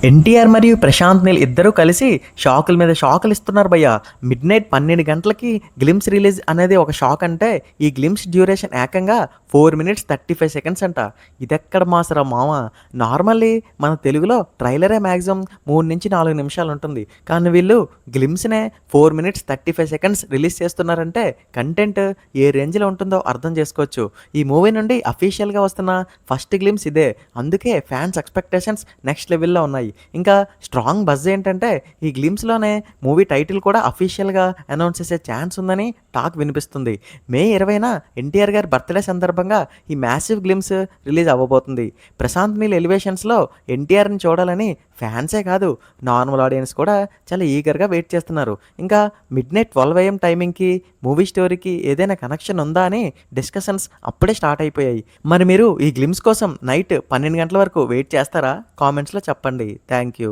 ఎన్టీఆర్ మరియు ప్రశాంత్ నీల్ ఇద్దరూ కలిసి షాకుల మీద షాకులు ఇస్తున్నారు భయ్య. మిడ్ నైట్ 12 గంటలకి గ్లిమ్స్ రిలీజ్ అనేది ఒక షాక్ అంటే ఈ గ్లిమ్స్ డ్యూరేషన్ ఏకంగా 4 minutes 35 seconds అంట. ఇదెక్కడ మాసరా మామ. నార్మల్లీ మన తెలుగులో ట్రైలరే మ్యాక్సిమం 3 నుంచి 4 నిమిషాలు ఉంటుంది. కానీ వీళ్ళు గ్లిమ్స్నే 4 minutes 35 seconds రిలీజ్ చేస్తున్నారంటే కంటెంట్ ఏ రేంజ్లో ఉంటుందో అర్థం చేసుకోవచ్చు. ఈ మూవీ నుండి అఫీషియల్గా వస్తున్న ఫస్ట్ గ్లిమ్స్ ఇదే. అందుకే ఫ్యాన్స్ ఎక్స్పెక్టేషన్స్ నెక్స్ట్ లెవెల్లో ఉన్నాయి. ఇంకా స్ట్రాంగ్ బజ్ ఏంటంటే ఈ గ్లిమ్స్లోనే మూవీ టైటిల్ కూడా అఫీషియల్గా అనౌన్స్ చేసే ఛాన్స్ ఉందని టాక్ వినిపిస్తుంది. మే 20న ఎన్టీఆర్ గారి బర్త్డే సందర్భంగా ఈ మ్యాసివ్ గ్లిమ్స్ రిలీజ్ అవ్వబోతుంది. ప్రశాంత్ నీల్ ఎలివేషన్స్లో ఎన్టీఆర్ని చూడాలని ఫ్యాన్సే కాదు నార్మల్ ఆడియన్స్ కూడా చాలా ఈగర్గా వెయిట్ చేస్తున్నారు. ఇంకా మిడ్ నైట్ 12 AM టైమింగ్కి మూవీ స్టోరీకి ఏదైనా కనెక్షన్ ఉందా అని డిస్కషన్స్ అప్పుడే స్టార్ట్ అయిపోయాయి. మరి మీరు ఈ గ్లిమ్స్ కోసం నైట్ 12 గంటల వరకు వెయిట్ చేస్తారా? కామెంట్స్లో చెప్పండి. Thank you.